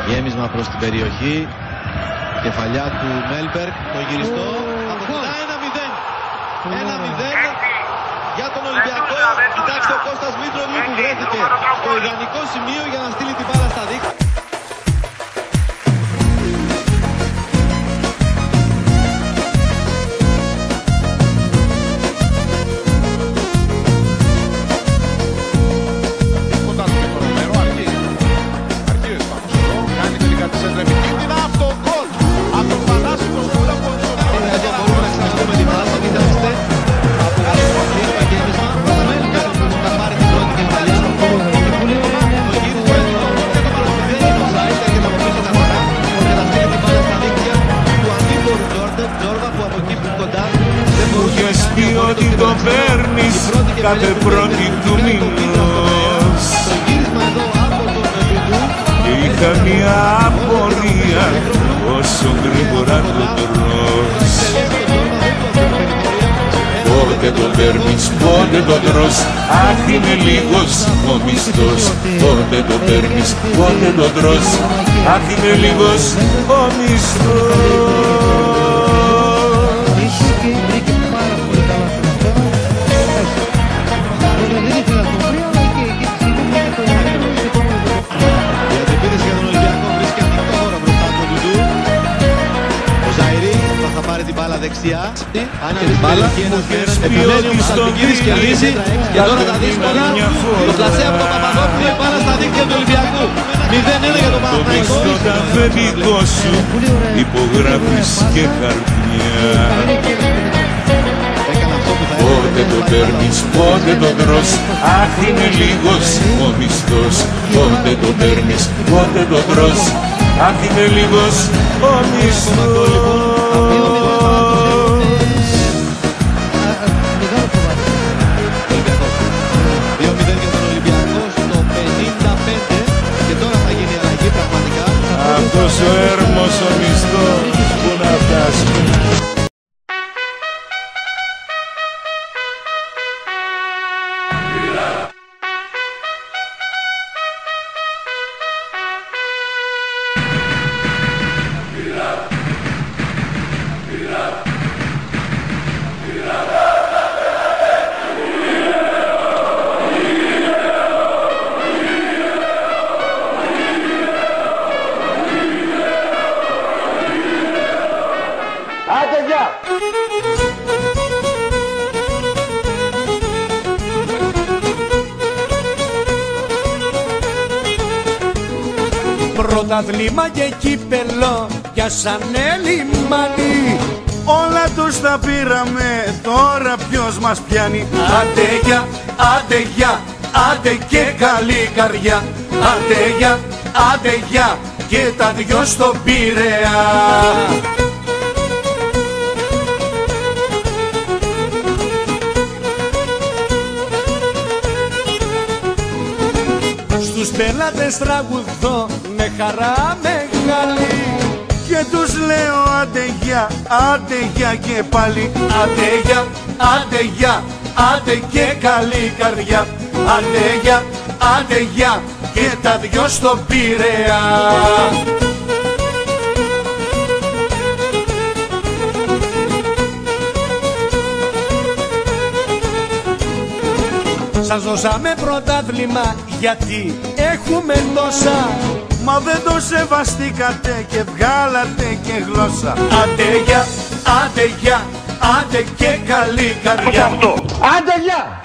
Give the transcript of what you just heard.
Γέμισμα προς την περιοχή. Κεφαλιά του Μέλμπεργκ. Το γυριστό. Από κοντά 1-0. 1-0 για τον Ολυμπιακό. Κοιτάξτε ο Κώστας Μήτρογλου που βρέθηκε στο ιδανικό σημείο για να στείλει την μπάλα στα δίκτυα. Ότι το παίρνεις κάθε πρώτη του μήνος. Και είχα μια απορία όσο γρήγορα το τρως. Πότε το παίρνεις, πότε το τρως, αχ είναι λίγος ο μισθός. Πότε το παίρνεις, πότε το τρως, αχ είναι λίγος ο μισθός. Δεξιά, αν την μπάλα, επιμένει ο Μουστακίδης, κερδίζει και τώρα τα δύσκολα, το πλασέ από τον Παπαδόπουλο, η μπάλα στα δίκτυα του Ολυμπιακού. 0-1 για τον Παναθηναϊκό. Στο καφέ δικό σου υπογράφεις και χαρτιά. Πότε το παίρνεις, πότε το τρως, αχ είναι λίγος ο μισθός. Πότε το παίρνεις, πότε το τρως, αχ είναι λίγος ο μισθός. Αυτός ο έρμος ο μισθός που να φτάσει. Πρωταθλήμα και κύπελο για σαν Λιμάνι. Όλα τους τα πήραμε, τώρα ποιος μας πιάνει. Άντε για, άντε για, άντε και καλή καρδιά. Άντε για και τα δυο στο Πειραιά. Στους πελάτες τραγουδώ με χαρά μεγάλη Και τους λέω άντε για και πάλι. Άντε για, άντε και καλή καρδιά. Άντε για και τα δυο στο Πειραιά. Σας δώσαμε πρωτάθλημα γιατί έχουμε τόσα. Μα δεν το σεβαστήκατε και βγάλατε και γλώσσα. Άντε για, άντε και καλή καρδιά. Άντε για!